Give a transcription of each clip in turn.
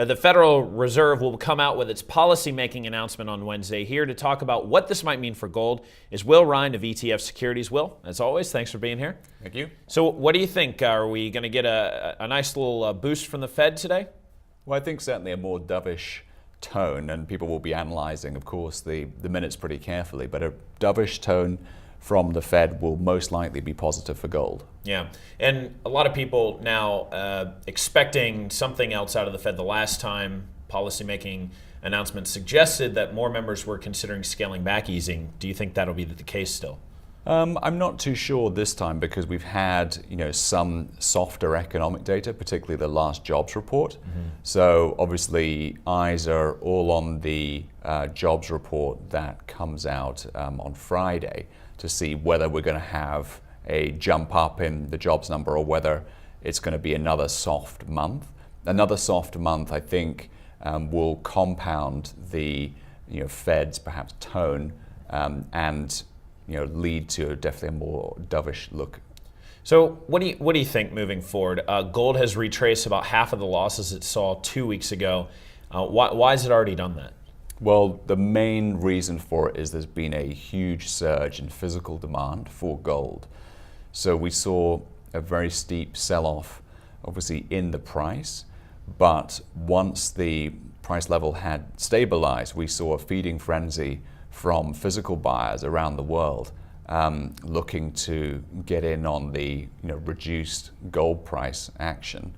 The Federal Reserve will come out with its policy-making announcement on Wednesday. Here to talk about what this might mean for gold is Will Rhind of ETF Securities. Will, as always, thanks for being here. Thank you. So what do you think? Are we going to get a nice little boost from the Fed today? Well, I think certainly a more dovish tone, and people will be analyzing, of course, the minutes pretty carefully, but a dovish tone from the Fed will most likely be positive for gold. Yeah, and a lot of people now expecting something else out of the Fed. The last time policymaking announcements suggested that more members were considering scaling back easing. Do you think that'll be the case still? I'm not too sure this time because we've had some softer economic data, particularly the last jobs report. Mm-hmm. So obviously eyes are all on the jobs report that comes out on Friday to see whether we're going to have a jump up in the jobs number or whether it's going to be another soft month. Another soft month, I think, will compound the Fed's perhaps tone and lead to definitely a more dovish look. So what do you think moving forward? Gold has retraced about half of the losses it saw 2 weeks ago. Why has it already done that? Well, the main reason for it is there's been a huge surge in physical demand for gold. So we saw a very steep sell-off, obviously, in the price. But once the price level had stabilized, we saw a feeding frenzy from physical buyers around the world looking to get in on the reduced gold price action.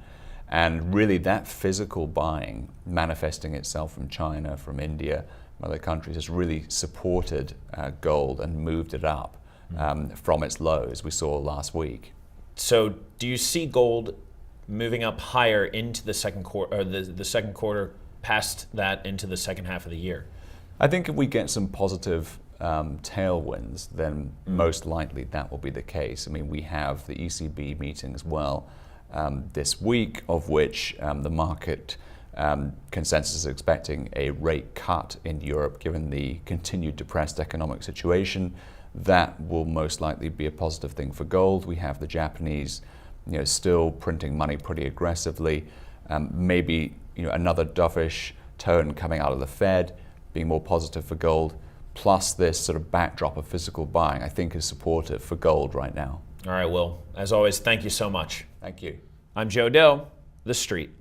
And really that physical buying manifesting itself from China, from India, from other countries has really supported gold and moved it up from its lows we saw last week. So do you see gold moving up higher into the second quarter, or the second quarter past that into the second half of the year? I think if we get some positive tailwinds, then most likely that will be the case. I mean, we have the ECB meeting as well this week, of which the market consensus is expecting a rate cut in Europe, given the continued depressed economic situation. That will most likely be a positive thing for gold. We have the Japanese still printing money pretty aggressively. Maybe another dovish tone coming out of the Fed, being more positive for gold, plus this sort of backdrop of physical buying, I think is supportive for gold right now. All right, Will, as always, thank you so much. Thank you. I'm Joe Deaux, The Street.